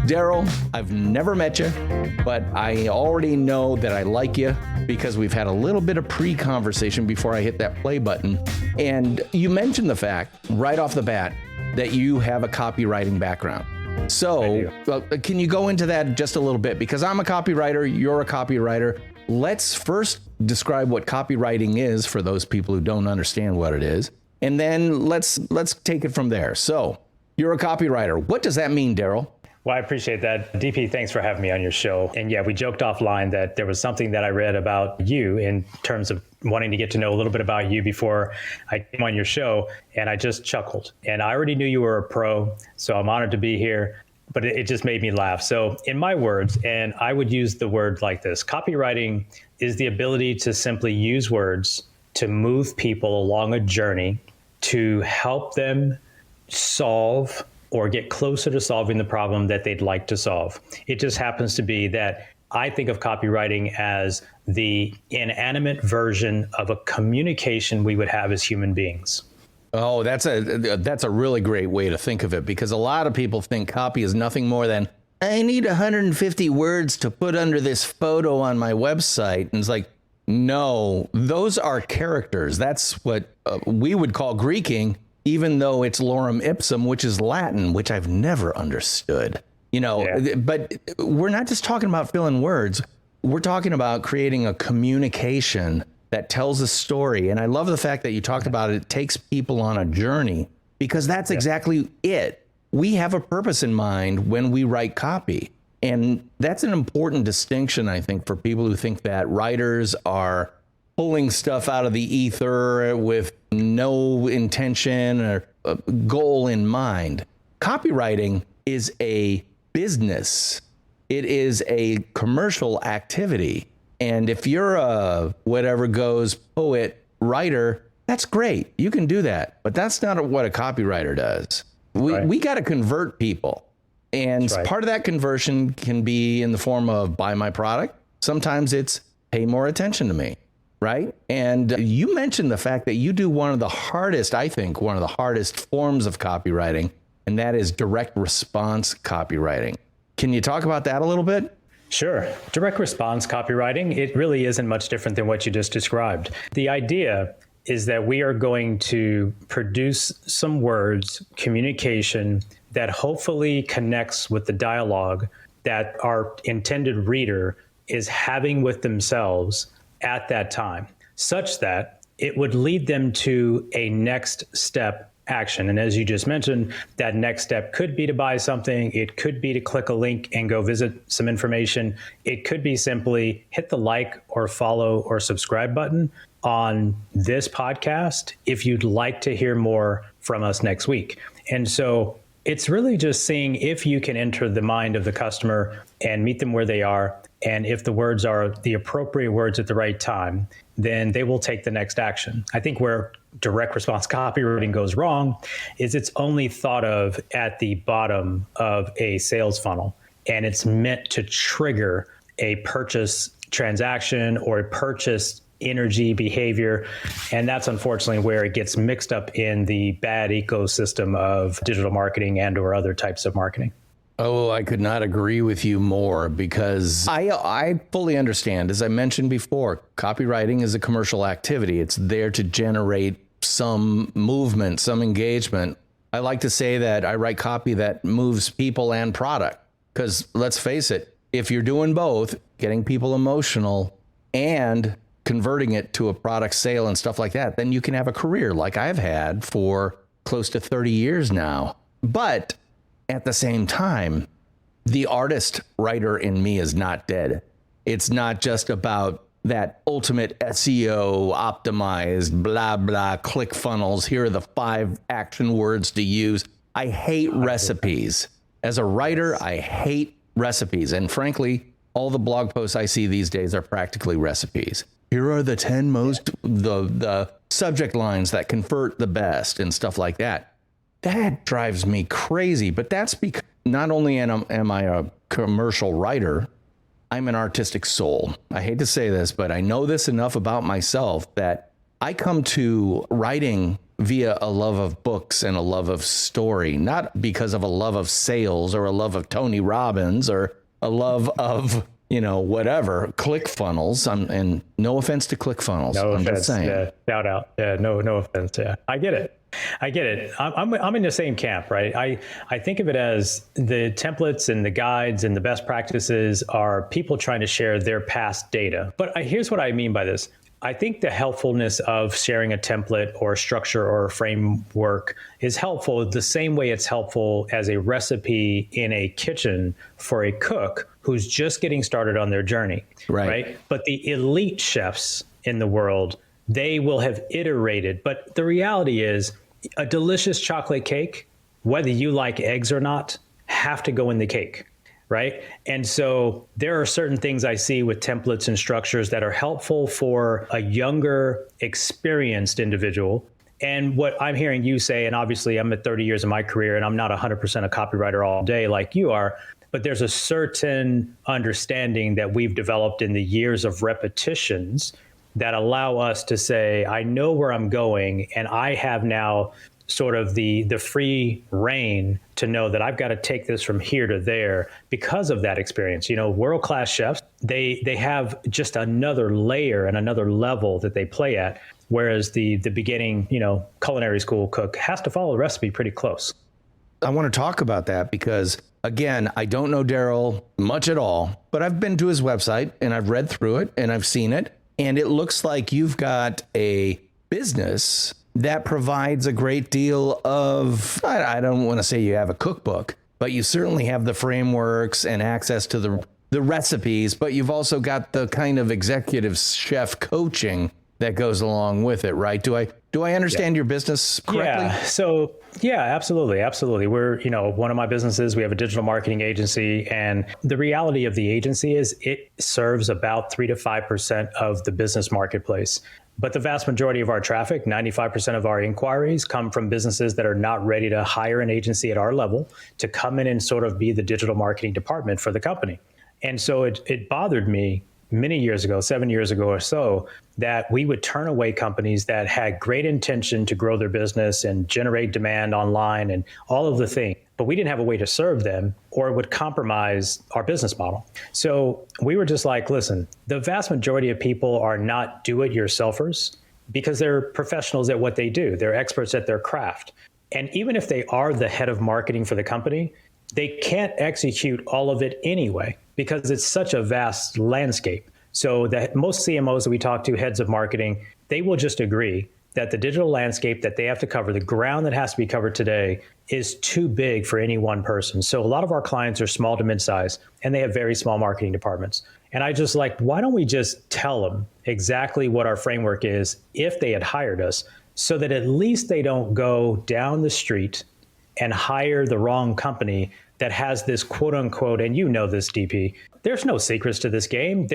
Daryl, I've never met you, but I already know that I like you because we've had a little bit of pre-conversation before I hit that play button. And you mentioned the fact right off the bat that you have a copywriting background. So can you go into that just a little bit? Because I'm a copywriter, you're a copywriter. Let's first describe what copywriting is for those people who don't understand what it is. And then let's take it from there. So you're a copywriter. What does that mean, Daryl? Well, I appreciate that. DP, thanks for having me on your show. And yeah, we joked offline that there was something that I read about you in terms of wanting to get to know a little bit about you before I came on your show. And I just chuckled. And I already knew you were a pro, so I'm honored to be here. But it just made me laugh. So in my words, and I would use the word like this, copywriting is the ability to simply use words to move people along a journey to help them solve or get closer to solving the problem that they'd like to solve. It just happens to be that I think of copywriting as the inanimate version of a communication we would have as human beings. Oh, that's a really great way to think of it, because a lot of people think copy is nothing more than, I need 150 words to put under this photo on my website. And it's like, no, those are characters. That's what we would call Greeking, even though it's lorem ipsum, which is Latin, which I've never understood. But we're not just talking about filling words. We're talking about creating a communication that tells a story. And I love the fact that you talked about it takes people on a journey, because that's exactly it. We have a purpose in mind when we write copy. And that's an important distinction, I think, for people who think that writers are pulling stuff out of the ether with no intention or a goal in mind. Copywriting is a business. It is a commercial activity. And if you're a whatever goes poet writer, that's great. You can do that. But that's not what a copywriter does. We got to convert people. And part of that conversion can be in the form of buy my product. Sometimes it's pay more attention to me. Right. And you mentioned the fact that you do one of the hardest forms of copywriting, and that is direct response copywriting. Can you talk about that a little bit? Sure. Direct response copywriting, it really isn't much different than what you just described. The idea is that we are going to produce some words, communication that hopefully connects with the dialogue that our intended reader is having with themselves at that time, such that it would lead them to a next step action. And as you just mentioned, that next step could be to buy something. It could be to click a link and go visit some information. It could be simply hit the like or follow or subscribe button on this podcast if you'd like to hear more from us next week. And so it's really just seeing if you can enter the mind of the customer and meet them where they are. And if the words are the appropriate words at the right time, then they will take the next action. I think where direct response copywriting goes wrong is it's only thought of at the bottom of a sales funnel. And it's meant to trigger a purchase transaction or a purchase energy behavior. And that's unfortunately where it gets mixed up in the bad ecosystem of digital marketing and or other types of marketing. Oh, I could not agree with you more, because I fully understand. As I mentioned before, copywriting is a commercial activity. It's there to generate some movement, some engagement. I like to say that I write copy that moves people and product, because let's face it, if you're doing both, getting people emotional and converting it to a product sale and stuff like that, then you can have a career like I've had for close to 30 years now. But at the same time, the artist writer in me is not dead. It's not just about that ultimate SEO optimized, blah, blah, click funnels. Here are the 5 action words to use. I hate recipes. As a writer, I hate recipes. And frankly, all the blog posts I see these days are practically recipes. Here are the 10 most, the subject lines that convert the best and stuff like that. That drives me crazy. But that's because not only am I a commercial writer, I'm an artistic soul. I hate to say this, but I know this enough about myself that I come to writing via a love of books and a love of story, not because of a love of sales or a love of Tony Robbins or a love of, whatever, ClickFunnels. And no offense to ClickFunnels. No I'm offense. just saying. Yeah, shout out. Yeah, no offense. Yeah, I get it. I'm in the same camp, right? I think of it as the templates and the guides and the best practices are people trying to share their past data. But here's what I mean by this. I think the helpfulness of sharing a template or a structure or a framework is helpful the same way it's helpful as a recipe in a kitchen for a cook who's just getting started on their journey, right? But the elite chefs in the world, they will have iterated. But the reality is a delicious chocolate cake, whether you like eggs or not, have to go in the cake. Right. And so there are certain things I see with templates and structures that are helpful for a younger, experienced individual. And what I'm hearing you say, and obviously I'm at 30 years of my career and I'm not 100% a copywriter all day like you are, but there's a certain understanding that we've developed in the years of repetitions that allow us to say, I know where I'm going and I have now sort of the free reign to know that I've got to take this from here to there because of that experience. World-class chefs, they have just another layer and another level that they play at, whereas the beginning, culinary school cook has to follow the recipe pretty close. I want to talk about that because, again, I don't know Daryl much at all, but I've been to his website and I've read through it and I've seen it. And it looks like you've got a business that provides a great deal of, I don't want to say you have a cookbook, but you certainly have the frameworks and access to the recipes, but you've also got the kind of executive chef coaching that goes along with it, right? Do I understand your business correctly? Yeah. So yeah, absolutely. We're, one of my businesses, we have a digital marketing agency, and the reality of the agency is it serves about 3 to 5% of the business marketplace. But the vast majority of our traffic, 95% of our inquiries, come from businesses that are not ready to hire an agency at our level to come in and sort of be the digital marketing department for the company. And so it bothered me many years ago, 7 years ago or so, that we would turn away companies that had great intention to grow their business and generate demand online and all of the things, but we didn't have a way to serve them, or it would compromise our business model. So we were just like, listen, the vast majority of people are not do-it-yourselfers because they're professionals at what they do. They're experts at their craft. And even if they are the head of marketing for the company, they can't execute all of it anyway because it's such a vast landscape. So that most CMOs that we talk to, heads of marketing, they will just agree that the digital landscape that they have to cover, the ground that has to be covered today, is too big for any one person. So a lot of our clients are small to mid-size, and they have very small marketing departments. And I just like, why don't we just tell them exactly what our framework is if they had hired us, so that at least they don't go down the street and hire the wrong company that has this quote unquote, and you know this, DP, there's no secrets to this game.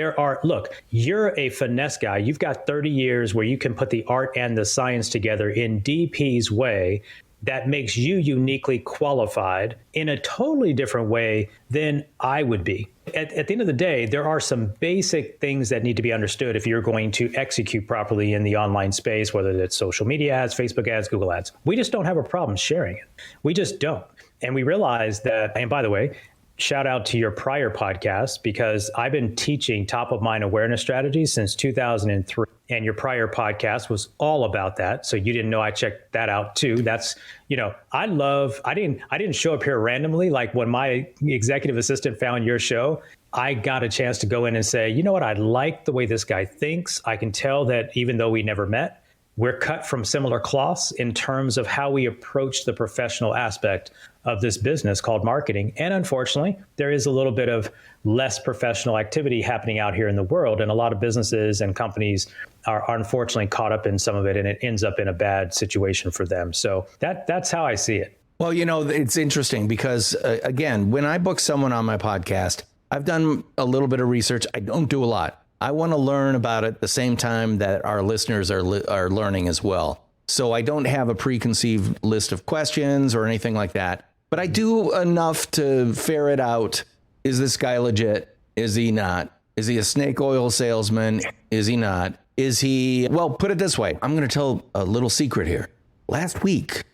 Look, you're a finesse guy. You've got 30 years where you can put the art and the science together in DP's way that makes you uniquely qualified in a totally different way than I would be. At the end of the day, there are some basic things that need to be understood if you're going to execute properly in the online space, whether it's social media ads, Facebook ads, Google ads. We just don't have a problem sharing it. We just don't. And we realized that, and by the way, shout out to your prior podcast, because I've been teaching top of mind awareness strategies since 2003. And your prior podcast was all about that. So you didn't know I checked that out too. That's, I didn't show up here randomly. Like when my executive assistant found your show, I got a chance to go in and say, you know what? I like the way this guy thinks. I can tell that even though we never met, we're cut from similar cloths in terms of how we approach the professional aspect of this business called marketing. And unfortunately, there is a little bit of less professional activity happening out here in the world. And a lot of businesses and companies are unfortunately caught up in some of it, and it ends up in a bad situation for them. So that's how I see it. Well, it's interesting because, again, when I book someone on my podcast, I've done a little bit of research. I don't do a lot. I want to learn about it the same time that our listeners are learning as well. So I don't have a preconceived list of questions or anything like that, but I do enough to ferret out, is this guy legit? Is he not? Is he a snake oil salesman? Is he not? Is he, well, put it this way. I'm going to tell a little secret here. last week,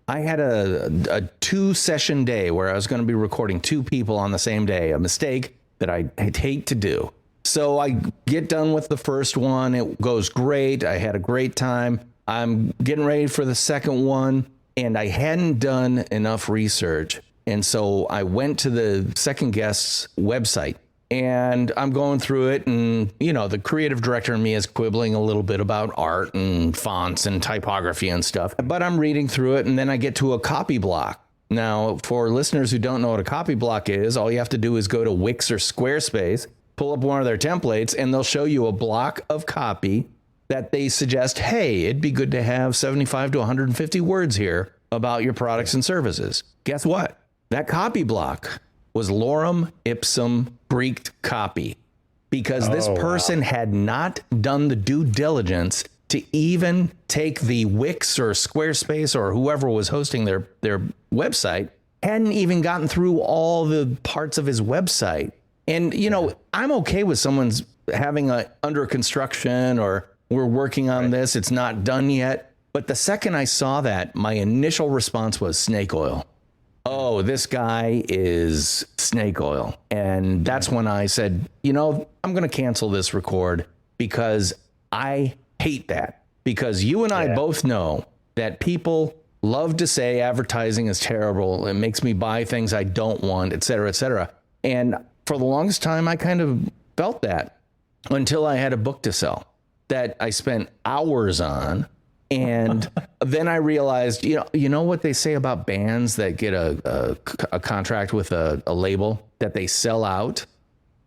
I had a 2-session day where I was going to be recording 2 people on the same day, a mistake that I'd hate to do. So I get done with the first one. It goes great. I had a great time. I'm getting ready for the second one, and I hadn't done enough research. And so I went to the second guest's website, and I'm going through it. And, you know, the creative director in me is quibbling a little bit about art and fonts and typography and stuff. But I'm reading through it, and then I get to a copy block. Now, for listeners who don't know what a copy block is, all you have to do is go to Wix or Squarespace, pull up one of their templates, and they'll show you a block of copy that they suggest, hey, it'd be good to have 75 to 150 words here about your products and services. Guess what? That copy block was lorem ipsum Greek copy, because this person had not done the due diligence to even take the Wix or Squarespace or whoever was hosting their website, hadn't even gotten through all the parts of his website. And, you know, I'm okay with someone's having a under construction or we're working on this, it's not done yet. But the second I saw that, my initial response was snake oil. Oh, this guy is snake oil. And that's when I said, you know, I'm going to cancel this record because I hate that. Because you and I both know that people love to say advertising is terrible. It makes me buy things I don't want, et cetera, et cetera. And for the longest time, I kind of felt that until I had a book to sell that I spent hours on. And then I realized, you know what they say about bands that get a contract with a label that they sell out?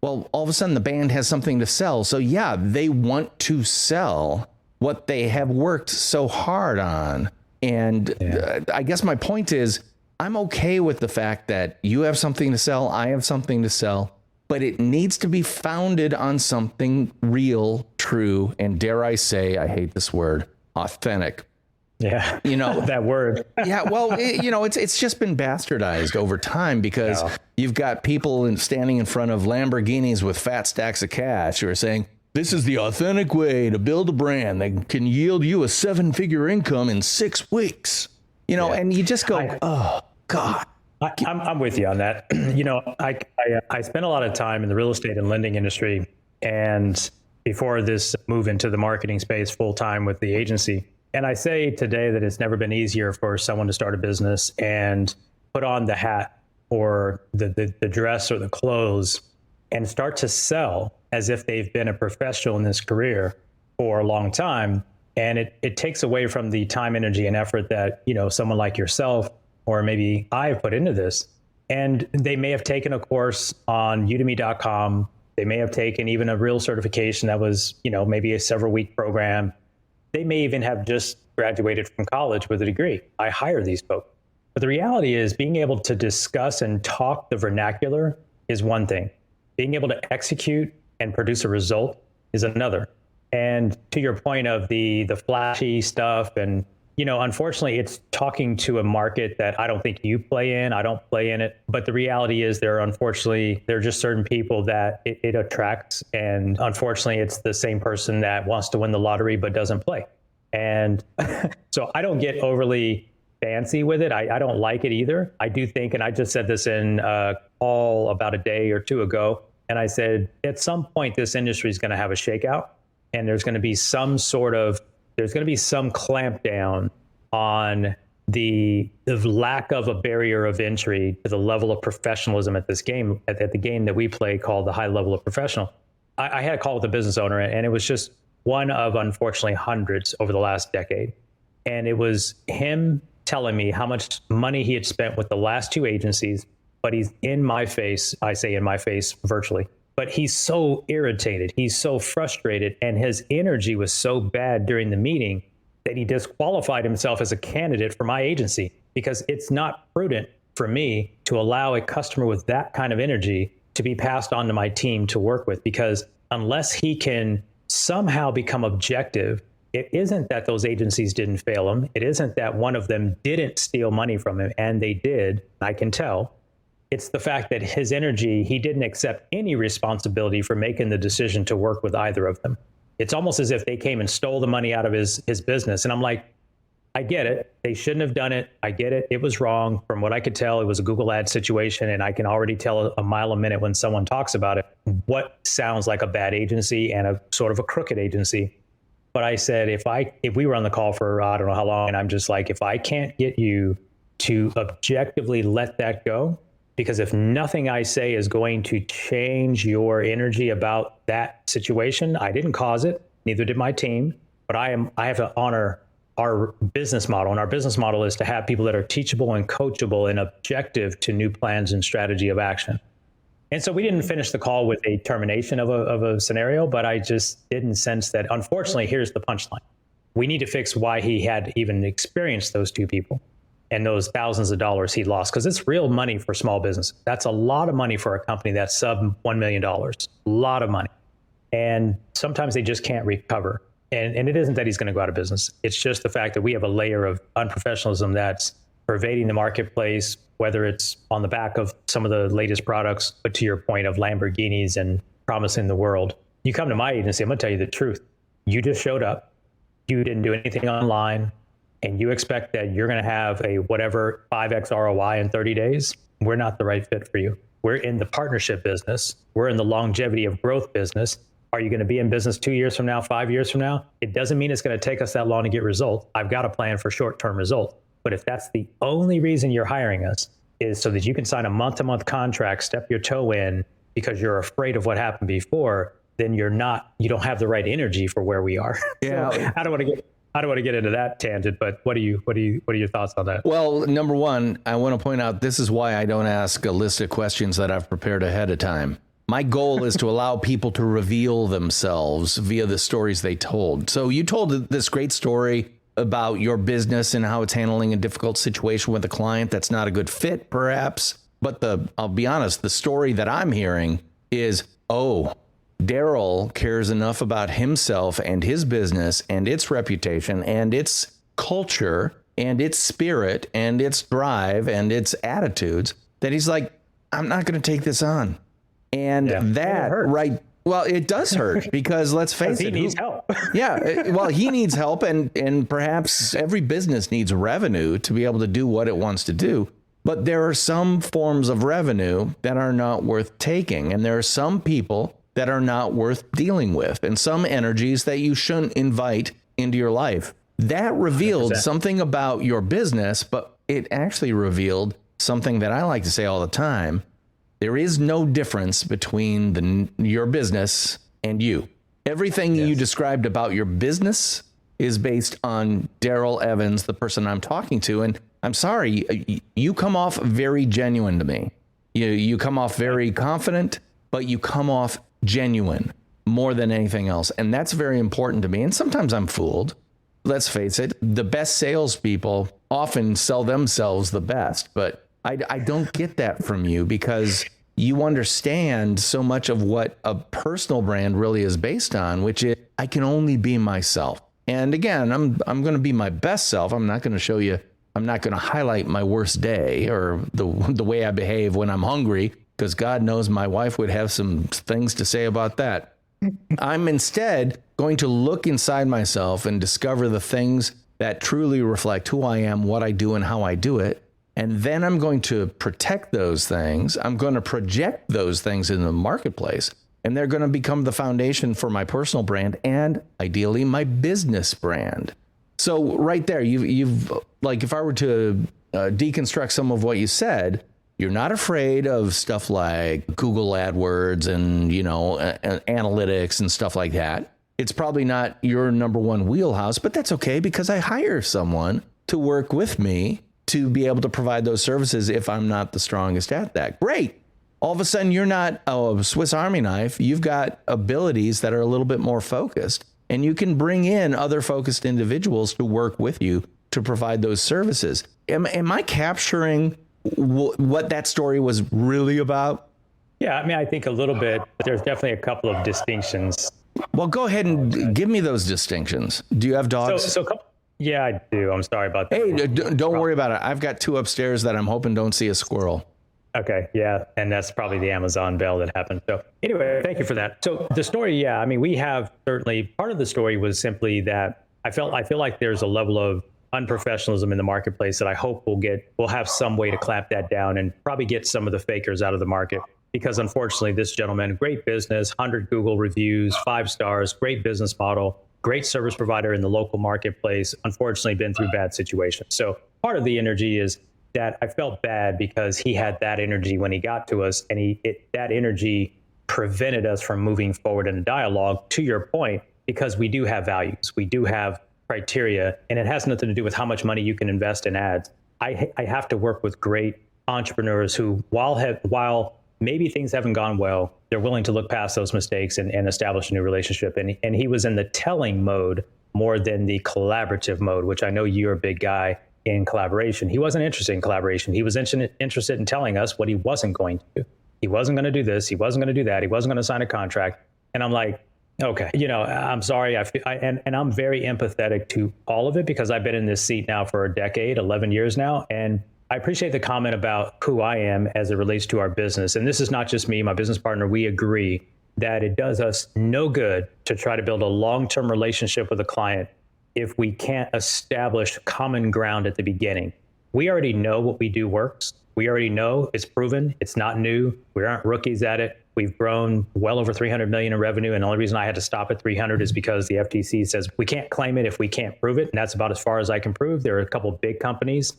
Well, all of a sudden the band has something to sell. So yeah, they want to sell what they have worked so hard on. And I guess my point is, I'm okay with the fact that you have something to sell, I have something to sell, but it needs to be founded on something real, true, and dare I say, I hate this word, authentic. Yeah. You know, that word. Yeah. Well, it's just been bastardized over time because you've got people standing in front of Lamborghinis with fat stacks of cash who are saying, this is the authentic way to build a brand that can yield you a 7-figure income in 6 weeks. You know, and you just go, oh, God. I'm with you on that. You know, I spent a lot of time in the real estate and lending industry, and before this move into the marketing space full time with the agency. And I say today that it's never been easier for someone to start a business and put on the hat or the dress or the clothes and start to sell as if they've been a professional in this career for a long time. And it takes away from the time, energy, and effort that, you know, someone like yourself or maybe I have put into this. And they may have taken a course on udemy.com. They may have taken even a real certification that was, you know, maybe a several-week program. They may even have just graduated from college with a degree. I hire these folks. But the reality is being able to discuss and talk the vernacular is one thing. Being able to execute and produce a result is another. And to your point of the flashy stuff, and, you know, unfortunately, it's talking to a market that I don't think you play in. I don't play in it. But the reality is there are just certain people that it attracts. And unfortunately, it's the same person that wants to win the lottery but doesn't play. And so I don't get overly fancy with it. I don't like it either. I do think, and I just said this in a call about a day or two ago, and I said, at some point, this industry is going to have a shakeout, and there's going to be some clamp down on the lack of a barrier of entry to the level of professionalism at this game, at the game that we play called the high level of professional. I had a call with a business owner, and it was just one of, unfortunately, hundreds over the last decade. And it was him telling me how much money he had spent with the last 2 agencies, but he's in my face. I say in my face virtually, but he's so irritated. He's so frustrated. And his energy was so bad during the meeting that he disqualified himself as a candidate for my agency, because it's not prudent for me to allow a customer with that kind of energy to be passed on to my team to work with, because unless he can somehow become objective, it isn't that those agencies didn't fail him. It isn't that one of them didn't steal money from him, and they did, I can tell. It's the fact that his energy, he didn't accept any responsibility for making the decision to work with either of them. It's almost as if they came and stole the money out of his business. And I'm like, I get it. They shouldn't have done it. I get it. It was wrong. From what I could tell, it was a Google ad situation. And I can already tell a mile a minute when someone talks about it, what sounds like a bad agency and a sort of a crooked agency. But I said, if we were on the call for, I don't know how long, and I'm just like, if I can't get you to objectively let that go, because if nothing I say is going to change your energy about that situation, I didn't cause it, neither did my team, but I have to honor our business model. And our business model is to have people that are teachable and coachable and objective to new plans and strategy of action. And so we didn't finish the call with a termination of a scenario, but I just didn't sense that. Unfortunately, here's the punchline. We need to fix why he had even experienced those two people and those thousands of dollars he lost, because it's real money for small business. That's a lot of money for a company that's sub $1 million, a lot of money. And sometimes they just can't recover. And it isn't that he's going to go out of business. It's just the fact that we have a layer of unprofessionalism that's pervading the marketplace, whether it's on the back of some of the latest products, but to your point of Lamborghinis and promising the world. You come to my agency, I'm going to tell you the truth. You just showed up. You didn't do anything online, and you expect that you're going to have a whatever 5x ROI in 30 days. We're not the right fit for you. We're in the partnership business. We're in the longevity of growth business. Are you going to be in business 2 years from now, 5 years from now? It doesn't mean it's going to take us that long to get results. I've got a plan for short-term results. But if that's the only reason you're hiring us is so that you can sign a month-to-month contract, step your toe in because you're afraid of what happened before, then you don't have the right energy for where we are. Yeah. So I don't want to get into that tangent, but what are your thoughts on that? Well, number one, I want to point out this is why I don't ask a list of questions that I've prepared ahead of time. My goal is to allow people to reveal themselves via the stories they told. So you told this great story about your business and how it's handling a difficult situation with a client that's not a good fit, perhaps. But I'll be honest, the story that I'm hearing is, Daryl cares enough about himself and his business and its reputation and its culture and its spirit and its drive and its attitudes that he's like, I'm not going to take this on. And that, right? Well, it does hurt because let's face it, he needs help. Well, he needs help, and perhaps every business needs revenue to be able to do what it wants to do. But there are some forms of revenue that are not worth taking, and there are some people that are not worth dealing with, and some energies that you shouldn't invite into your life. That revealed 100%. Something about your business, but it actually revealed something that I like to say all the time. There is no difference between your business and you. Everything you described about your business is based on Darrell Evans, the person I'm talking to. And I'm sorry, you come off very genuine to me. You come off very confident, but you come off genuine more than anything else. And that's very important to me. And sometimes I'm fooled. Let's face it, the best salespeople often sell themselves the best, but I don't get that from you because you understand so much of what a personal brand really is based on, which is I can only be myself. And again, I'm going to be my best self. I'm not going to show you, I'm not going to highlight my worst day or the way I behave when I'm hungry, because God knows my wife would have some things to say about that. I'm instead going to look inside myself and discover the things that truly reflect who I am, what I do, and how I do it. And then I'm going to protect those things. I'm going to project those things in the marketplace, and they're going to become the foundation for my personal brand and ideally my business brand. So right there, you've like, if I were to deconstruct some of what you said, you're not afraid of stuff like Google AdWords and, analytics and stuff like that. It's probably not your number one wheelhouse, but that's okay because I hire someone to work with me to be able to provide those services if I'm not the strongest at that. Great. All of a sudden, you're not a Swiss Army knife. You've got abilities that are a little bit more focused, and you can bring in other focused individuals to work with you to provide those services. Am I capturing what that story was really about? Yeah, I mean, I think a little bit. There's definitely a couple of distinctions. Well, go ahead and give me those distinctions. Do you have dogs? Yeah, I do. I'm sorry about that. Hey, don't worry about it. I've got two upstairs that I'm hoping don't see a squirrel. Okay, yeah, and that's probably the Amazon bell that happened. So anyway, thank you for that. So the story, we have certainly, part of the story was simply that I feel like there's a level of unprofessionalism in the marketplace that I hope we'll have some way to clamp that down and probably get some of the fakers out of the market. Because unfortunately, this gentleman, great business, 100 Google reviews, 5 stars, great business model, great service provider in the local marketplace, unfortunately been through bad situations. So part of the energy is that I felt bad because he had that energy when he got to us, and that energy prevented us from moving forward in a dialogue, to your point, because we do have values, we do have criteria, and it has nothing to do with how much money you can invest in ads. I have to work with great entrepreneurs who, while maybe things haven't gone well, they're willing to look past those mistakes and establish a new relationship. And he was in the telling mode more than the collaborative mode, which I know you're a big guy in collaboration. He wasn't interested in collaboration. He was interested in telling us what he wasn't going to do. He wasn't going to do this. He wasn't going to do that. He wasn't going to sign a contract. And I'm like, okay, I'm sorry. And I'm very empathetic to all of it because I've been in this seat now for a decade, 11 years now. And I appreciate the comment about who I am as it relates to our business. And this is not just me, my business partner. We agree that it does us no good to try to build a long-term relationship with a client if we can't establish common ground at the beginning. We already know what we do works. We already know it's proven. It's not new. We aren't rookies at it. We've grown well over 300 million in revenue. And the only reason I had to stop at 300 is because the FTC says we can't claim it if we can't prove it. And that's about as far as I can prove. There are a couple of big companies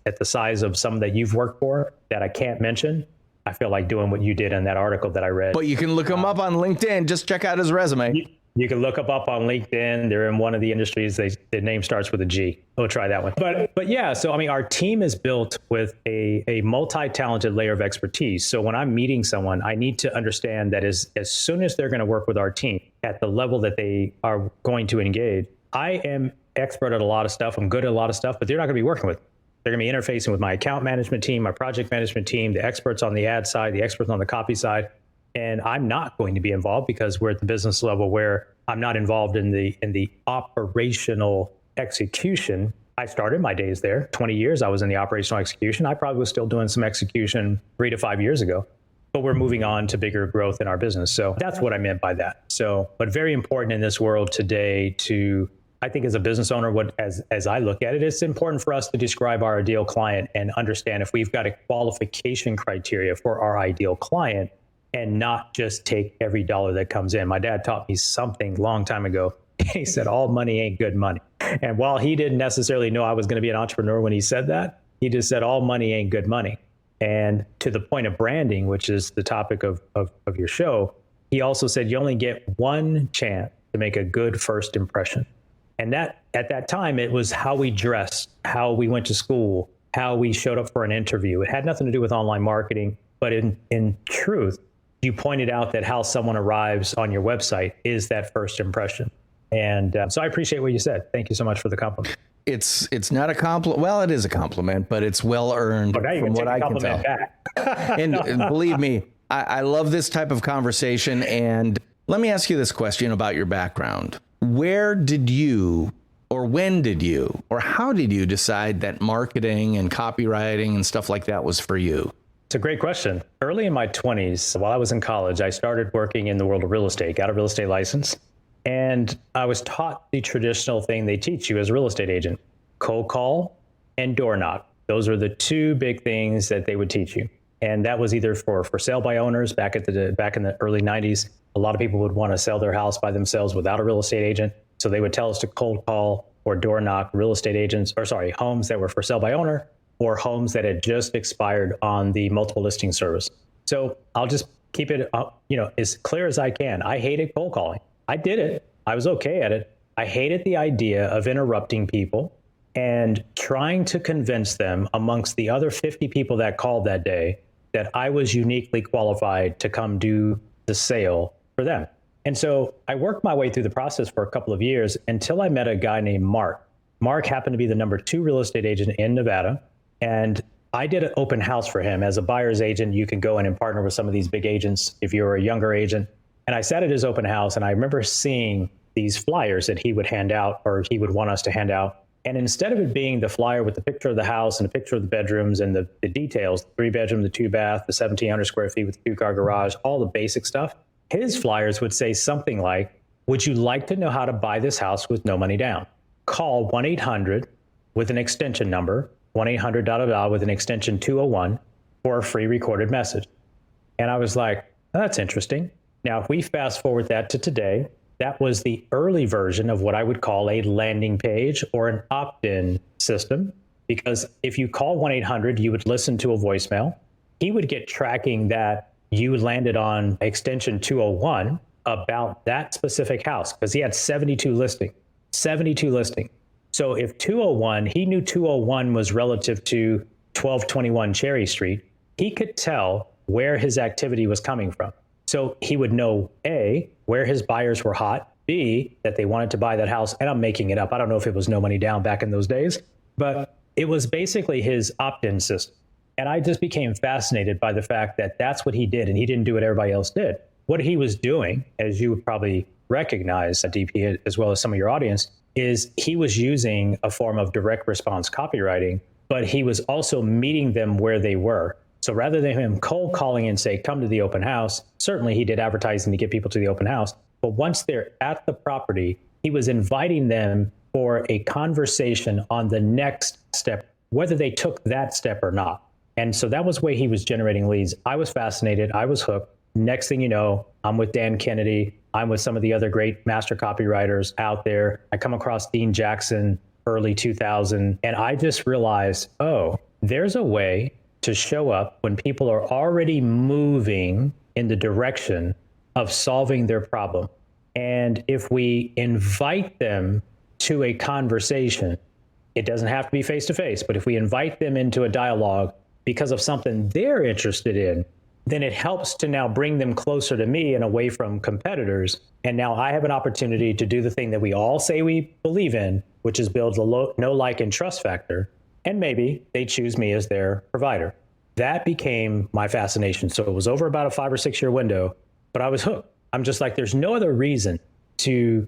at the size of some that you've worked for that I can't mention. I feel like doing what you did in that article that I read. But you can look him up on LinkedIn. Just check out his resume. You can look them up on LinkedIn. They're in one of the industries. The name starts with a G. We'll try that one. But yeah, so I mean, our team is built with a multi-talented layer of expertise. So when I'm meeting someone, I need to understand that as soon as they're going to work with our team at the level that they are going to engage, I am expert at a lot of stuff. I'm good at a lot of stuff, but they're not going to be working with me. They're going to be interfacing with my account management team, my project management team, the experts on the ad side, the experts on the copy side. And I'm not going to be involved because we're at the business level where I'm not involved in the operational execution. I started my days there. 20 years I was in the operational execution. I probably was still doing some execution 3 to 5 years ago, but we're moving on to bigger growth in our business. So that's what I meant by that. So, but very important in this world today I think as a business owner, as I look at it, it's important for us to describe our ideal client and understand if we've got a qualification criteria for our ideal client, and not just take every dollar that comes in. My dad taught me something long time ago. He said, all money ain't good money. And while he didn't necessarily know I was going to be an entrepreneur when he said that, he just said, all money ain't good money. And to the point of branding, which is the topic of your show, he also said, you only get one chance to make a good first impression. And that at that time, it was how we dressed, how we went to school, how we showed up for an interview. It had nothing to do with online marketing, but in truth, you pointed out that how someone arrives on your website is that first impression. And so I appreciate what you said. Thank you so much for the compliment. It's not a compliment. Well, it is a compliment, but it's well earned from what I can tell. And believe me, I love this type of conversation. And let me ask you this question about your background. Where did you, or when did you, or how did you decide that marketing and copywriting and stuff like that was for you? It's a great question. Early in my 20s, while I was in college, I started working in the world of real estate, got a real estate license, and I was taught the traditional thing they teach you as a real estate agent: cold call and door knock. Those are the two big things that they would teach you. And that was either for sale by owners back in the early 90s. A lot of people would want to sell their house by themselves without a real estate agent. So they would tell us to cold call or door knock homes that were for sale by owner, or homes that had just expired on the multiple listing service. So I'll just keep it as clear as I can. I hated cold calling. I did it. I was okay at it. I hated the idea of interrupting people and trying to convince them amongst the other 50 people that called that day that I was uniquely qualified to come do the sale for them. And so I worked my way through the process for a couple of years until I met a guy named Mark. Mark happened to be the number 2 real estate agent in Nevada. And I did an open house for him. As a buyer's agent, you can go in and partner with some of these big agents if you're a younger agent. And I sat at his open house, and I remember seeing these flyers that he would hand out, or he would want us to hand out. And instead of it being the flyer with the picture of the house and a picture of the bedrooms and the details, the 3-bedroom, the 2-bath, the 1,700 square feet with the 2-car garage, all the basic stuff, his flyers would say something like, would you like to know how to buy this house with no money down? Call 1-800 with an extension number, 1-800 da da da with an extension 201 for a free recorded message. And I was like, that's interesting. Now, if we fast forward that to today, that was the early version of what I would call a landing page or an opt-in system. Because if you call 1-800, you would listen to a voicemail. He would get tracking that you landed on extension 201 about that specific house, because he had 72 listings. So if 201, he knew 201 was relative to 1221 Cherry Street, he could tell where his activity was coming from. So he would know, A, where his buyers were hot, B, that they wanted to buy that house. And I'm making it up. I don't know if it was no money down back in those days, but it was basically his opt-in system. And I just became fascinated by the fact that that's what he did, and he didn't do what everybody else did. What he was doing, as you would probably recognize at DP, as well as some of your audience, is he was using a form of direct response copywriting, but he was also meeting them where they were. So rather than him cold calling and say, come to the open house, certainly he did advertising to get people to the open house. But once they're at the property, he was inviting them for a conversation on the next step, whether they took that step or not. And so that was the way he was generating leads. I was fascinated. I was hooked. Next thing you know, I'm with Dan Kennedy. I'm with some of the other great master copywriters out there. I come across Dean Jackson, early 2000, and I just realized, oh, there's a way to show up when people are already moving in the direction of solving their problem. And if we invite them to a conversation, it doesn't have to be face-to-face, but if we invite them into a dialogue because of something they're interested in, then it helps to now bring them closer to me and away from competitors. And now I have an opportunity to do the thing that we all say we believe in, which is build the know, like, and trust factor. And maybe they choose me as their provider. That became my fascination. So it was over about a 5 or 6 year window, but I was hooked. I'm just like, there's no other reason to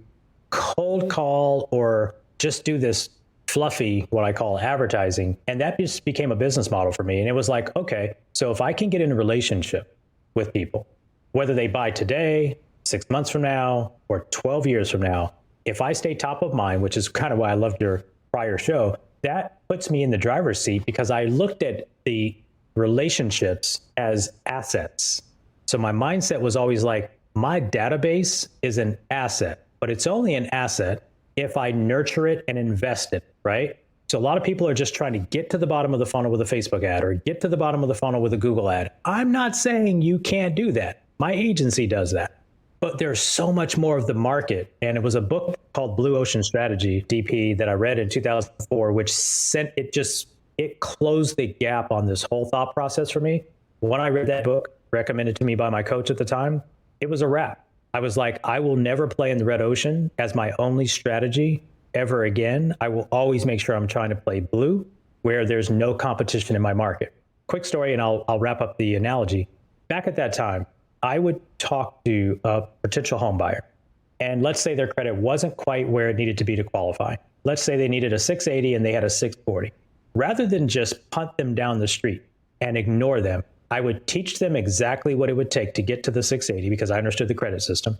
cold call or just do this fluffy, what I call advertising. And that just became a business model for me. And it was like, okay, so if I can get in a relationship with people, whether they buy today, 6 months from now, or 12 years from now, if I stay top of mind, which is kind of why I loved your prior show, that puts me in the driver's seat because I looked at the relationships as assets. So my mindset was always like, my database is an asset, but it's only an asset if I nurture it and invest it, right? So a lot of people are just trying to get to the bottom of the funnel with a Facebook ad or get to the bottom of the funnel with a Google ad. I'm not saying you can't do that. My agency does that. But there's so much more of the market. And it was a book called Blue Ocean Strategy, DP, that I read in 2004, which it closed the gap on this whole thought process for me. When I read that book, recommended to me by my coach at the time, it was a wrap. I was like, I will never play in the red ocean as my only strategy ever again. I will always make sure I'm trying to play blue where there's no competition in my market. Quick story, and I'll wrap up the analogy. Back at that time, I would talk to a potential home buyer, and let's say their credit wasn't quite where it needed to be to qualify. Let's say they needed a 680 and they had a 640. Rather than just punt them down the street and ignore them, I would teach them exactly what it would take to get to the 680 because I understood the credit system.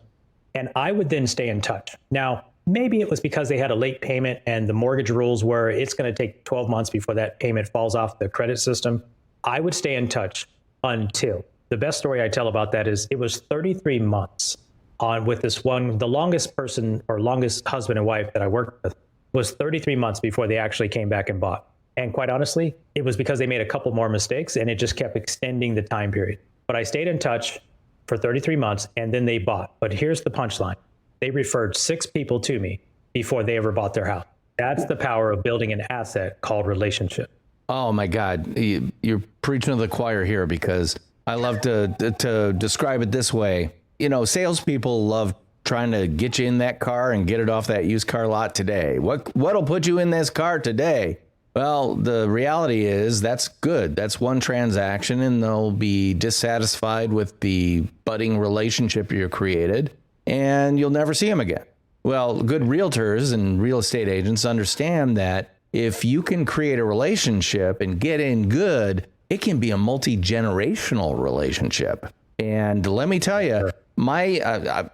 And I would then stay in touch. Now, maybe it was because they had a late payment and the mortgage rules were it's going to take 12 months before that payment falls off the credit system. I would stay in touch until, the best story I tell about that is it was 33 months on with this one, the longest person or longest husband and wife that I worked with was 33 months before they actually came back and bought. And quite honestly, it was because they made a couple more mistakes and it just kept extending the time period. But I stayed in touch for 33 months and then they bought. But here's the punchline. They referred 6 people to me before they ever bought their house. That's the power of building an asset called relationship. Oh my God. You're preaching to the choir here because I love to describe it this way. You know, salespeople love trying to get you in that car and get it off that used car lot today. What'll put you in this car today? Well, the reality is that's good. That's one transaction and they'll be dissatisfied with the budding relationship you created and you'll never see them again. Well, good realtors and real estate agents understand that if you can create a relationship and get in good, it can be a multi-generational relationship. And let me tell you, I'll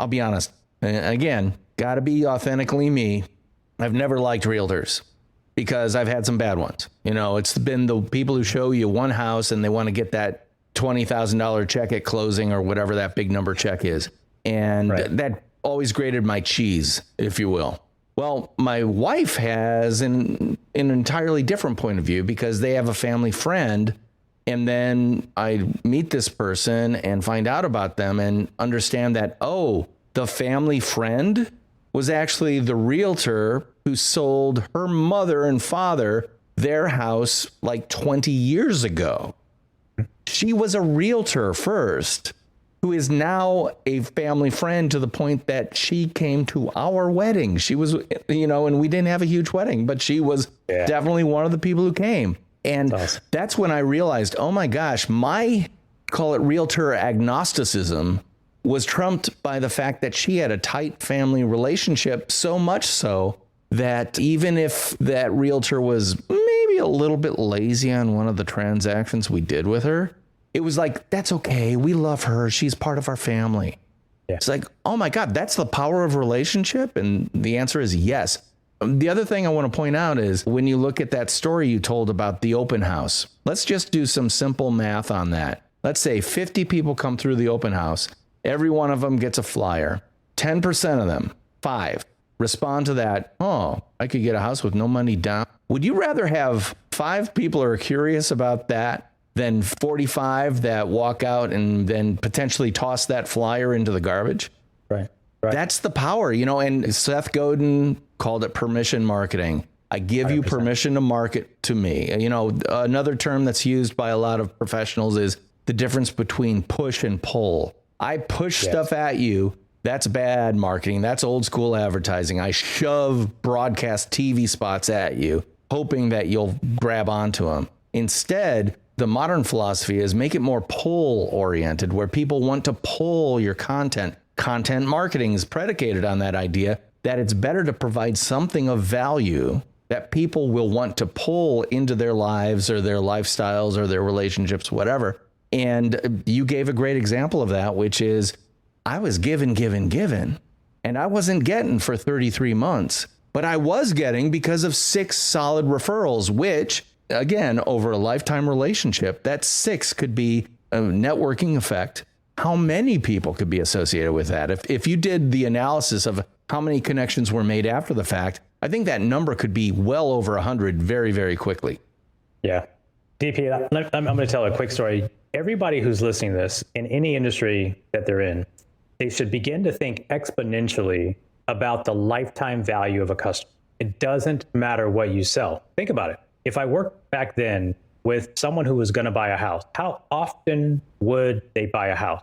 be honest, again, got to be authentically me. I've never liked realtors because I've had some bad ones. You know, it's been the people who show you one house and they want to get that $20,000 check at closing or whatever that big number check is. And that always grated my cheese, if you will. Well, my wife has an entirely different point of view because they have a family friend. And then I meet this person and find out about them and understand that, oh, the family friend was actually the realtor who sold her mother and father their house like 20 years ago. She was a realtor first, who is now a family friend to the point that she came to our wedding. She was, you know, and we didn't have a huge wedding, but she was definitely one of the people who came. And that's when I realized, oh my gosh, my, call it realtor agnosticism, was trumped by the fact that she had a tight family relationship, so much so that even if that realtor was maybe a little bit lazy on one of the transactions we did with her, it was like, that's okay. We love her. She's part of our family. Yeah. It's like, oh my God, that's the power of relationship. And the answer is yes. The other thing I want to point out is when you look at that story you told about the open house, let's just do some simple math on that. Let's say 50 people come through the open house. Every one of them gets a flyer. 10% of them, 5, respond to that. Oh, I could get a house with no money down. Would you rather have 5 people who are curious about that than 45 that walk out and then potentially toss that flyer into the garbage? Right. That's the power, you know, and Seth Godin called it permission marketing. I give 100%. You permission to market to me. You know, another term that's used by a lot of professionals is the difference between push and pull. I push stuff at you. That's bad marketing. That's old school advertising. I shove broadcast TV spots at you, hoping that you'll grab onto them. Instead, the modern philosophy is make it more pull oriented, where people want to pull your content. Content marketing is predicated on that idea that it's better to provide something of value that people will want to pull into their lives or their lifestyles or their relationships, whatever. And you gave a great example of that, which is I was given, and I wasn't getting for 33 months, but I was getting because of 6 solid referrals, which again, over a lifetime relationship, that 6 could be a networking effect. How many people could be associated with that? If you did the analysis of how many connections were made after the fact, I think that number could be well over 100 very, very quickly. Yeah. DP, I'm going to tell a quick story. Everybody who's listening to this in any industry that they're in, they should begin to think exponentially about the lifetime value of a customer. It doesn't matter what you sell. Think about it. If I worked back then with someone who was going to buy a house, how often would they buy a house?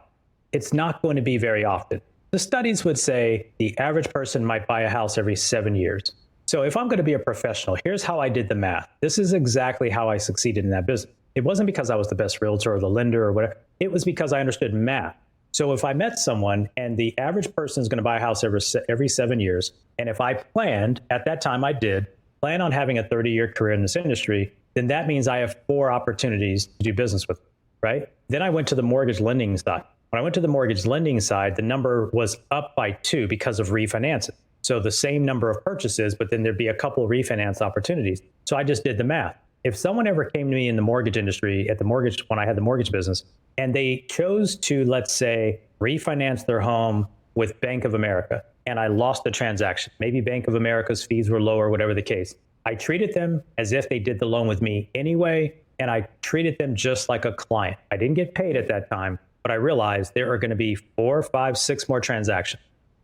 It's not going to be very often. The studies would say the average person might buy a house every 7 years. So if I'm going to be a professional, here's how I did the math. This is exactly how I succeeded in that business. It wasn't because I was the best realtor or the lender or whatever. It was because I understood math. So if I met someone and the average person is going to buy a house every 7 years, and if I planned, at that time I did, plan on having a 30-year career in this industry, then that means I have 4 opportunities to do business with, right? Then I went to the mortgage lending side. When I went to the mortgage lending side, the number was up by 2 because of refinancing. So the same number of purchases, but then there'd be a couple of refinance opportunities. So I just did the math. If someone ever came to me in the mortgage industry when I had the mortgage business, and they chose to, let's say, refinance their home with Bank of America, and I lost the transaction, maybe Bank of America's fees were lower, whatever the case, I treated them as if they did the loan with me anyway, and I treated them just like a client. I didn't get paid at that time, but I realized there are going to be 4, 5, 6 more transactions.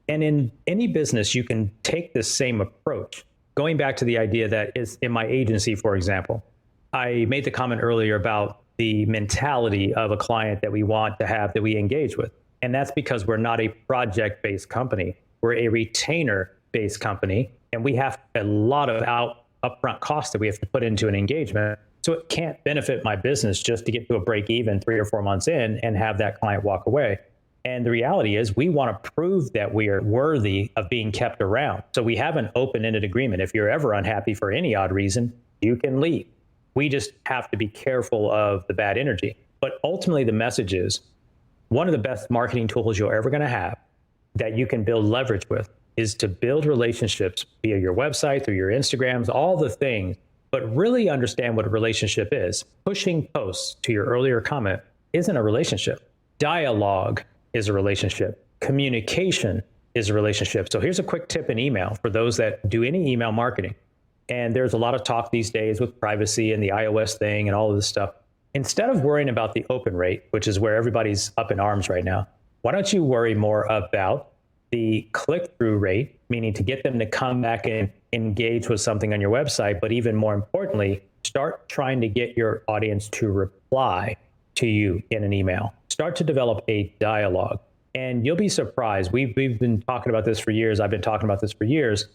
And in any business, you can take this same approach. Going back to the idea that is in my agency, for example, I made the comment earlier about the mentality of a client that we want to have, that we engage with. And that's because we're not a project-based company. We're a retainer-based company, and we have a lot of upfront costs that we have to put into an engagement. So it can't benefit my business just to get to a break even 3 or 4 months in and have that client walk away. And the reality is we want to prove that we are worthy of being kept around. So we have an open-ended agreement. If you're ever unhappy for any odd reason, you can leave. We just have to be careful of the bad energy. But ultimately, the message is one of the best marketing tools you're ever going to have that you can build leverage with is to build relationships via your website, through your Instagrams, all the things, but really understand what a relationship is. Pushing posts, to your earlier comment, isn't a relationship. Dialogue is a relationship. Communication is a relationship. So here's a quick tip in email for those that do any email marketing. And there's a lot of talk these days with privacy and the iOS thing and all of this stuff. Instead of worrying about the open rate, which is where everybody's up in arms right now, why don't you worry more about the click-through rate, meaning to get them to come back and engage with something on your website, but even more importantly, start trying to get your audience to reply to you in an email. Start to develop a dialogue. And you'll be surprised. We've been talking about this for years. I've been talking about this for years.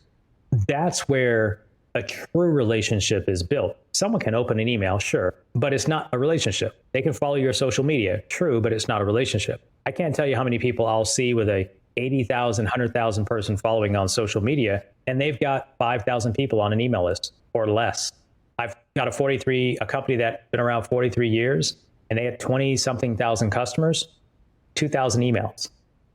That's where a true relationship is built. Someone can open an email, sure, but it's not a relationship. They can follow your social media, true, but it's not a relationship. I can't tell you how many people I'll see with a 80,000, 100,000 person following on social media, and they've got 5,000 people on an email list or less. I've got a company that's been around 43 years, and they had 20-something thousand customers, 2,000 emails.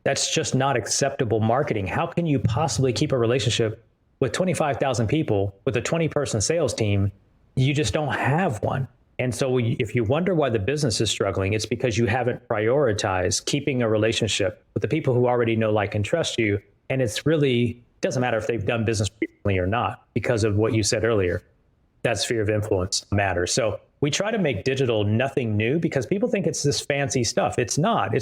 That's just not acceptable marketing. How can you possibly keep a relationship with 25,000 people with a 20-person sales team? You just don't have one. And so if you wonder why the business is struggling, it's because you haven't prioritized keeping a relationship with the people who already know, like, and trust you. And it's really doesn't matter if they've done business recently or not, because of what you said earlier. That sphere of influence matters. So we try to make digital nothing new because people think it's this fancy stuff. It's not.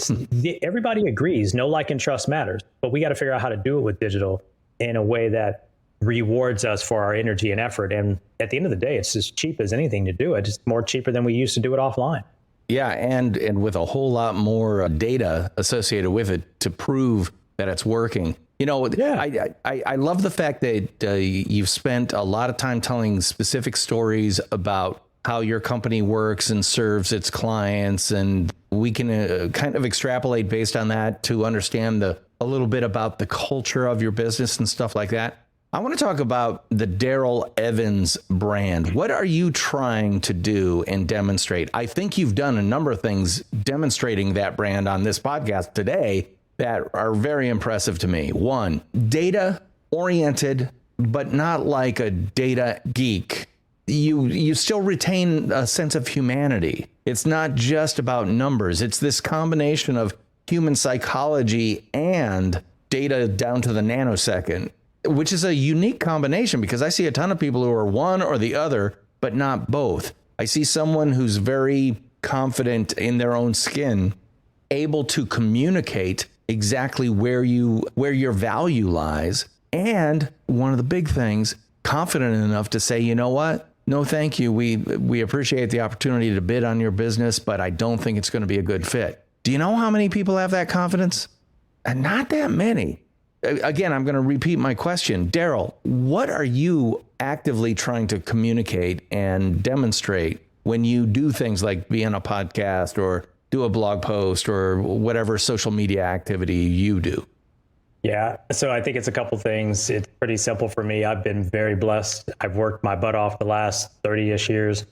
Everybody agrees know, like, and trust matters, but we got to figure out how to do it with digital in a way that rewards us for our energy and effort. And at the end of the day, it's as cheap as anything to do it. It's more cheaper than we used to do it offline. Yeah, and with a whole lot more data associated with it to prove that it's working. You know, yeah. I love the fact that you've spent a lot of time telling specific stories about how your company works and serves its clients, and we can kind of extrapolate based on that to understand a little bit about the culture of your business and stuff like that. I want to talk about the Darrell Evans brand. What are you trying to do and demonstrate? I think you've done a number of things demonstrating that brand on this podcast today that are very impressive to me. One, data oriented, but not like a data geek. You still retain a sense of humanity. It's not just about numbers. It's this combination of human psychology and data down to the nanosecond, which is a unique combination because I see a ton of people who are one or the other, but not both. I see someone who's very confident in their own skin, able to communicate exactly where your value lies. And one of the big things, confident enough to say, you know what? No, thank you. We appreciate the opportunity to bid on your business, but I don't think it's going to be a good fit. Do you know how many people have that confidence? And not that many. Again, I'm going to repeat my question. Daryl, what are you actively trying to communicate and demonstrate when you do things like be on a podcast or do a blog post or whatever social media activity you do? Yeah, so I think it's a couple things. It's pretty simple for me. I've been very blessed. I've worked my butt off the last 30-ish years.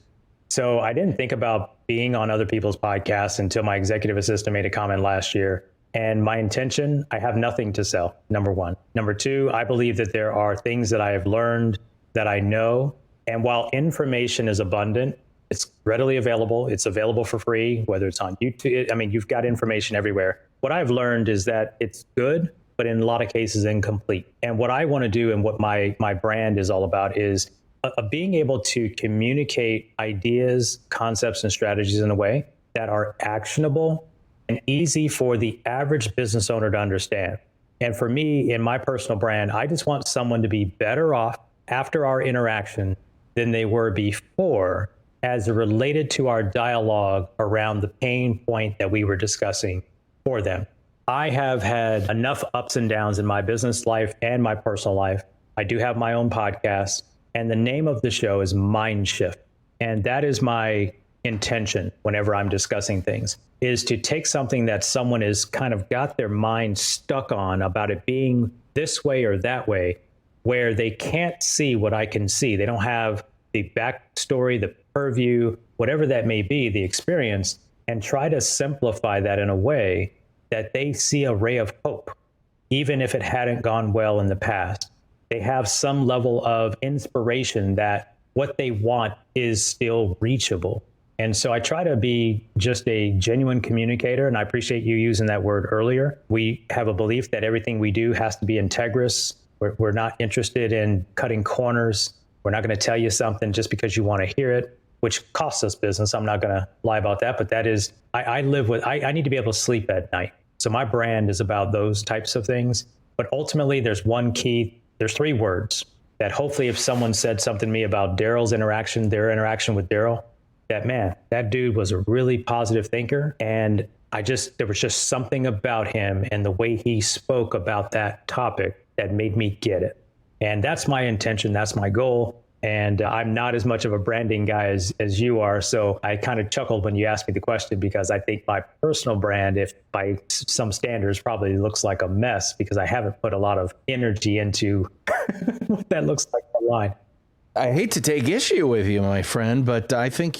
So I didn't think about being on other people's podcasts until my executive assistant made a comment last year. And my intention, I have nothing to sell, number one. Number two, I believe that there are things that I have learned that I know. And while information is abundant, it's readily available. It's available for free, whether it's on YouTube. I mean, you've got information everywhere. What I've learned is that it's good, but in a lot of cases incomplete. And what I want to do and what my brand is all about is being able to communicate ideas, concepts, and strategies in a way that are actionable and easy for the average business owner to understand. And for me, in my personal brand, I just want someone to be better off after our interaction than they were before as related to our dialogue around the pain point that we were discussing for them. I have had enough ups and downs in my business life and my personal life. I do have my own podcast, and the name of the show is Mindshift. And that is my intention whenever I'm discussing things, is to take something that someone has kind of got their mind stuck on about it being this way or that way, where they can't see what I can see. They don't have the backstory, the purview, whatever that may be, the experience, and try to simplify that in a way that they see a ray of hope even if it hadn't gone well in the past. They have some level of inspiration that what they want is still reachable. And so I try to be just a genuine communicator, and I appreciate you using that word earlier. We have a belief that everything we do has to be integrous. We're not interested in cutting corners. We're not going to tell you something just because you want to hear it, which costs us business. I'm not going to lie about that, but that is, I live with, I need to be able to sleep at night. So my brand is about those types of things. But ultimately, there's one key, there's 3 words that hopefully if someone said something to me about Daryl's interaction, their interaction with Daryl, that man, that dude was a really positive thinker. And there was just something about him and the way he spoke about that topic that made me get it. And that's my intention. That's my goal. And I'm not as much of a branding guy as you are. So I kind of chuckled when you asked me the question, because I think my personal brand, if by some standards, probably looks like a mess because I haven't put a lot of energy into what that looks like online. I hate to take issue with you, my friend, but I think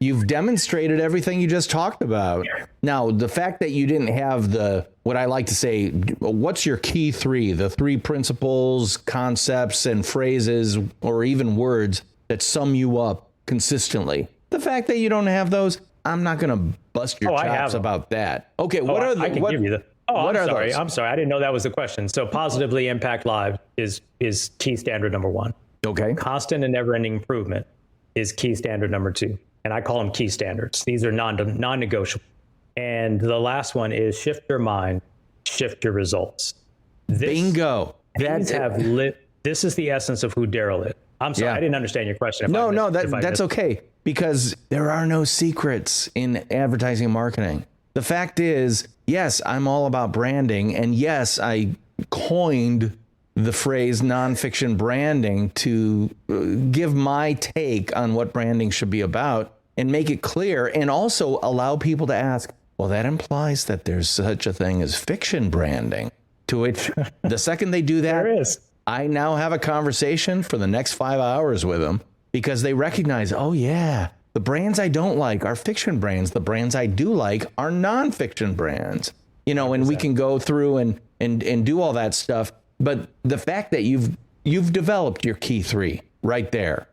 you've demonstrated everything you just talked about. Now, the fact that you didn't have what I like to say, what's your key 3, the 3 principles, concepts, and phrases, or even words that sum you up consistently. The fact that you don't have those, I'm not going to bust your chops about that. Okay, what are the? I can give you the. Oh, I'm sorry. I didn't know that was the question. So positively impact lives is key standard number 1. Okay. Constant and never-ending improvement is key standard number 2. And I call them key standards. These are non-negotiable. And the last one is shift your mind, shift your results. Bingo. This is the essence of who Daryl is. I'm sorry, I didn't understand your question. That's okay, because there are no secrets in advertising and marketing. The fact is, yes, I'm all about branding. And yes, I coined the phrase nonfiction branding to give my take on what branding should be about and make it clear, and also allow people to ask, well, that implies that there's such a thing as fiction branding. To which the second they do that, there is. I now have a conversation for the next 5 hours with them, because they recognize, oh yeah, the brands I don't like are fiction brands. The brands I do like are nonfiction brands. And we can go through and do all that stuff. But the fact that you've developed your key 3 right there.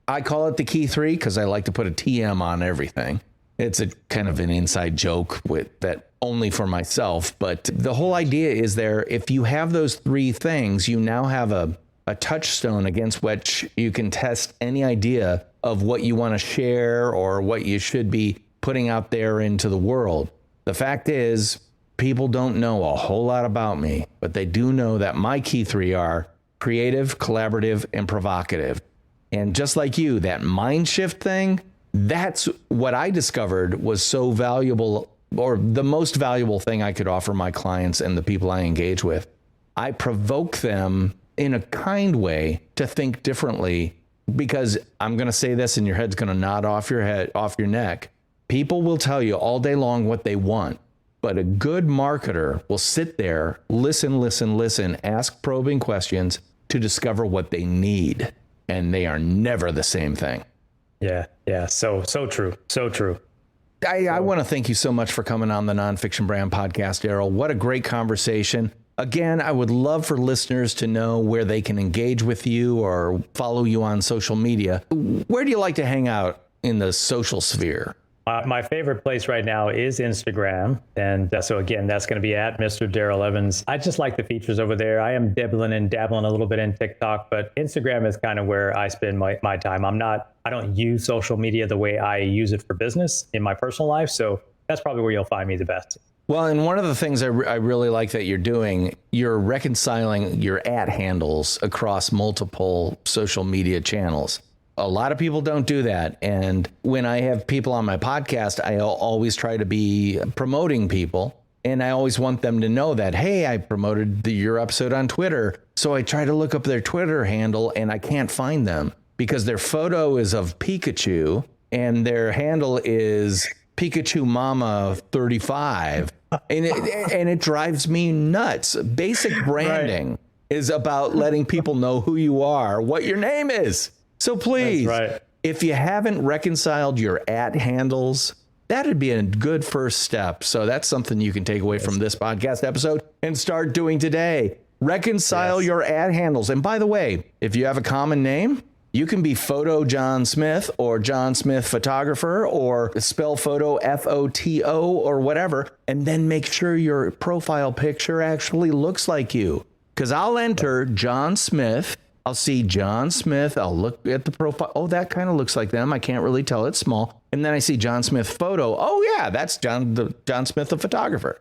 I call it the key 3 because I like to put a TM on everything. It's a kind of an inside joke with that only for myself. But the whole idea is there, if you have those 3 things, you now have a touchstone against which you can test any idea of what you want to share or what you should be putting out there into the world. The fact is, people don't know a whole lot about me, but they do know that my key 3 are creative, collaborative, and provocative. And just like you, that Mindshift thing, that's what I discovered was so valuable, or the most valuable thing I could offer my clients and the people I engage with. I provoke them in a kind way to think differently, because I'm going to say this and your head's going to nod off your neck. People will tell you all day long what they want. But a good marketer will sit there, listen, ask probing questions to discover what they need. And they are never the same thing. Yeah. So true. So true. I want to thank you so much for coming on the Nonfiction Brand podcast, Daryl. What a great conversation. Again, I would love for listeners to know where they can engage with you or follow you on social media. Where do you like to hang out in the social sphere? My favorite place right now is Instagram. And so again, that's going to be at Mr. Darrell Evans. I just like the features over there. I am dabbling a little bit in TikTok, but Instagram is kind of where I spend my time. I don't use social media the way I use it for business in my personal life. So that's probably where you'll find me the best. Well, and one of the things I really like that you're doing, you're reconciling your @ handles across multiple social media channels. A lot of people don't do that. And when I have people on my podcast, I always try to be promoting people. And I always want them to know that, hey, I promoted your episode on Twitter. So I try to look up their Twitter handle and I can't find them because their photo is of Pikachu and their handle is Pikachu Mama 35. And it drives me nuts. Basic branding is about letting people know who you are, what your name is. So please, if you haven't reconciled your @ handles, that'd be a good first step. So that's something you can take away from this podcast episode. and start doing today. Reconcile your ad handles. And by the way, if you have a common name, you can be Photo John Smith or John Smith Photographer or spell photo F-O-T-O or whatever, and then make sure your profile picture actually looks like you. Because I'll enter John Smith. I'll see John Smith. I'll look at the profile. Oh, that kind of looks like them. I can't really tell. It's small. And then I see John Smith photo. Oh, yeah, that's John Smith, the photographer.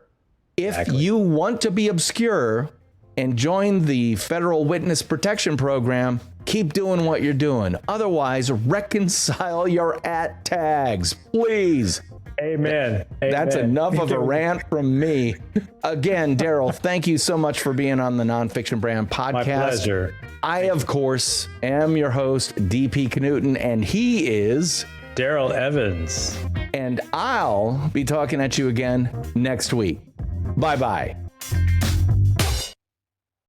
If you want to be obscure and join the Federal Witness Protection Program, keep doing what you're doing. Otherwise, reconcile your at tags, please. Amen. That's enough of a rant from me. Again, Daryl, thank you so much for being on the Nonfiction Brand podcast. My pleasure. I, of course, am your host, DP Knudten, and he is Darrell Evans. And I'll be talking at you again next week. Bye-bye.